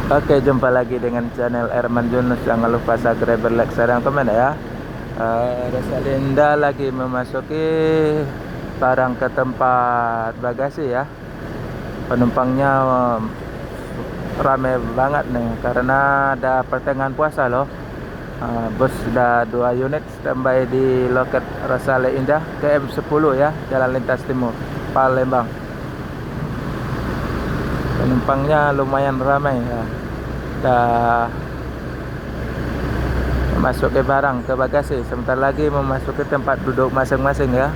Oke, jumpa lagi dengan channel Erman Junus. Jangan lupa subscribe, like, share, dan komen ya. Rosalinda lagi memasuki barang ke tempat bagasi ya. Penumpangnya ramai banget nih karena ada pertengahan puasa loh. Bus sudah 2 unit standby di loket Rosalinda KM10 ya, Jalan Lintas Timur, Palembang. Penumpangnya lumayan ramai ya. Dah masuk ke barang ke bagasi, sebentar lagi memasuki tempat duduk masing-masing ya.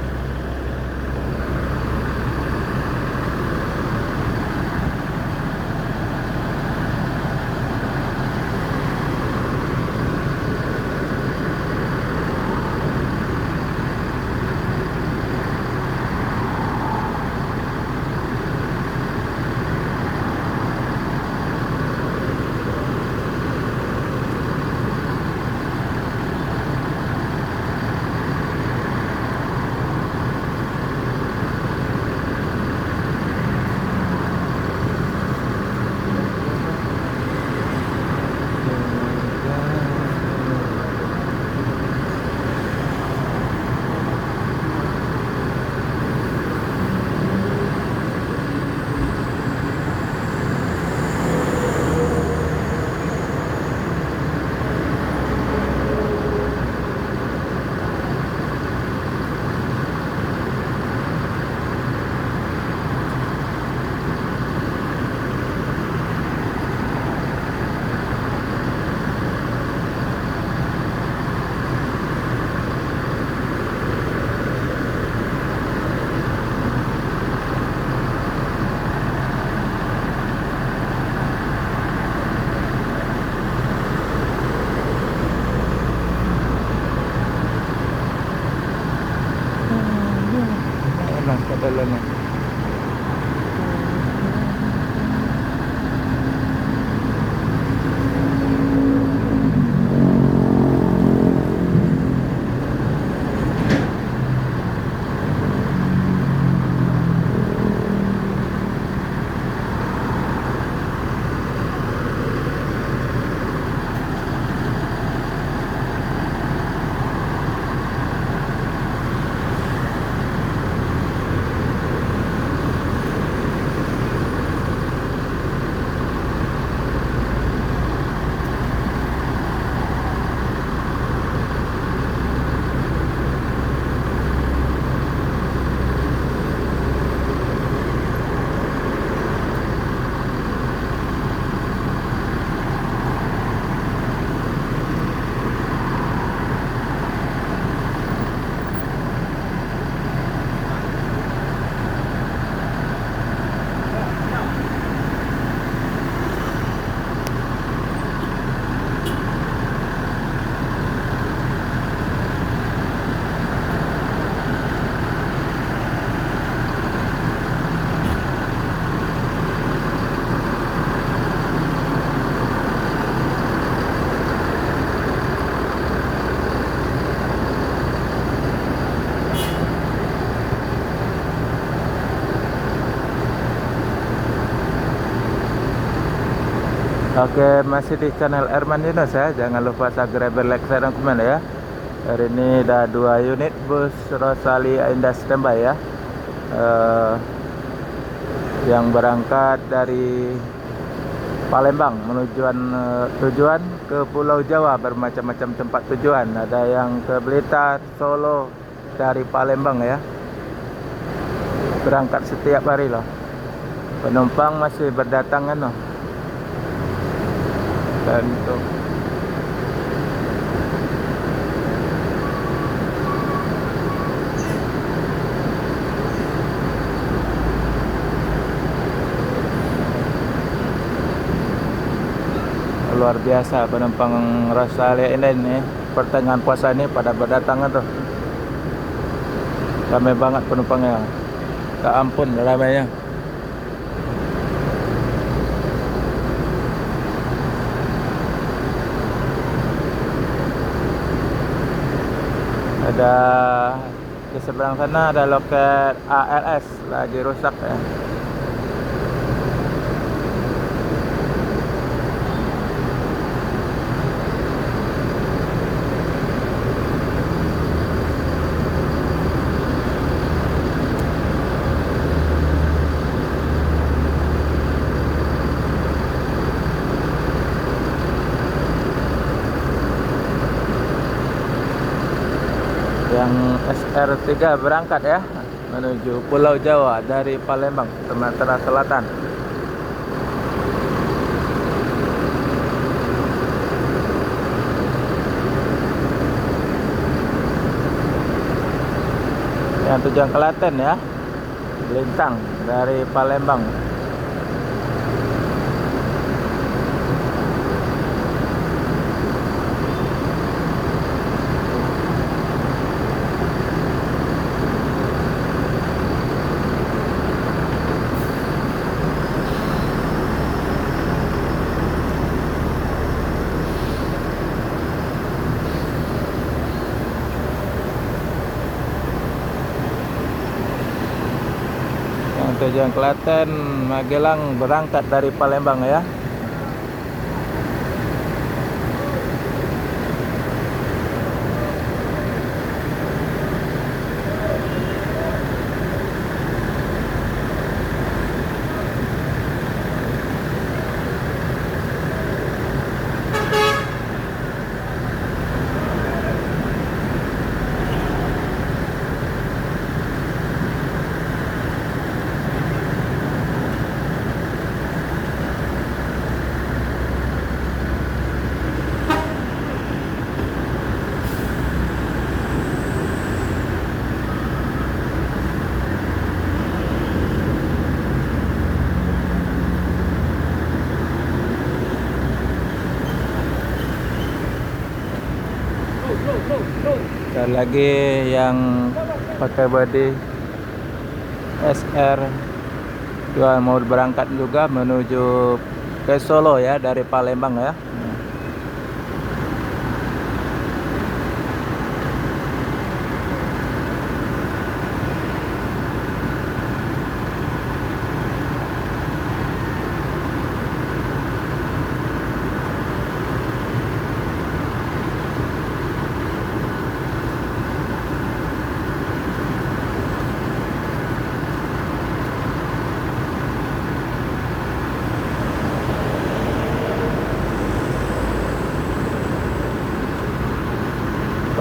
Enak kedalannya. Oke, masih di channel Erman Yunus ya. Jangan lupa subscribe, like, share, dan komen ya. Hari ini ada 2 unit bus Rosalia Indah standby ya. Yang berangkat dari Palembang tujuan ke Pulau Jawa, bermacam-macam tempat tujuan. Ada yang ke Blitar, Solo, dari Palembang ya. Berangkat setiap hari loh. Penumpang masih berdatangan loh. Dan itu luar biasa penumpang Rosalia ini pertengahan puasa ini pada berdatangan tuh. Ramai banget penumpangnya. Tak ampun ramainya. Ada di seberang sana ada loket ALS lagi rusak ya. SR3 berangkat ya menuju Pulau Jawa dari Palembang, Sumatera Selatan. Yang tujuan Klaten ya, Lintang dari Palembang. Tujuan Klaten, Magelang berangkat dari Palembang ya. Sekali lagi yang pakai body SR mau berangkat juga menuju ke Solo ya dari Palembang ya.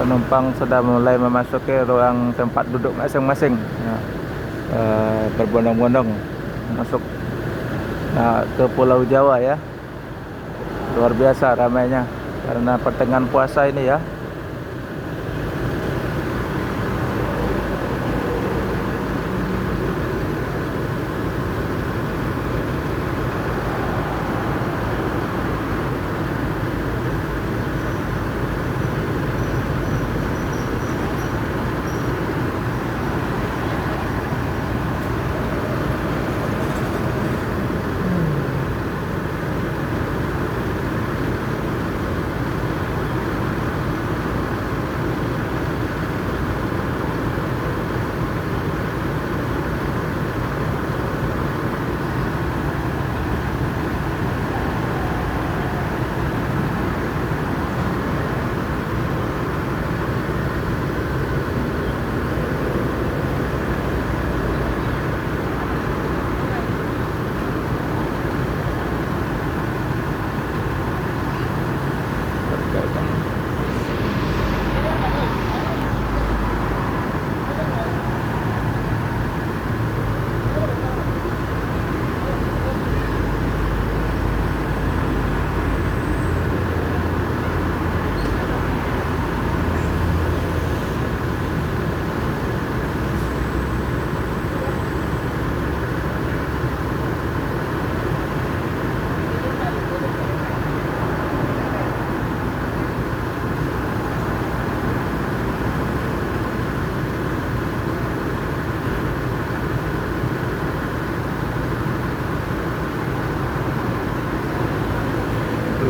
Penumpang sudah mulai memasuki ruang tempat duduk masing-masing ya. Berbondong-bondong masuk ke Pulau Jawa ya. Luar biasa ramainya karena pertengahan puasa ini ya.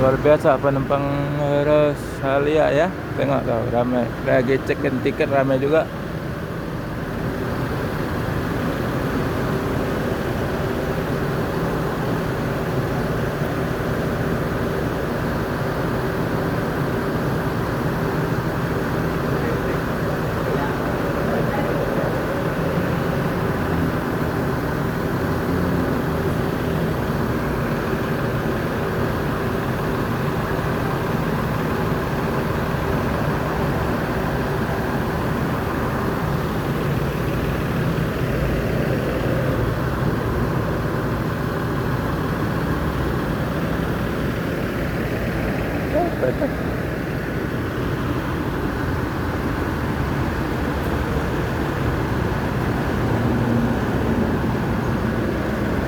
Luar biasa penumpang Rosalia ya. Tengok tuh ramai. Lagi check-in tiket ramai juga.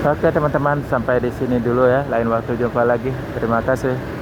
Oke teman-teman, sampai di sini dulu ya. Lain waktu jumpa lagi. Terima kasih.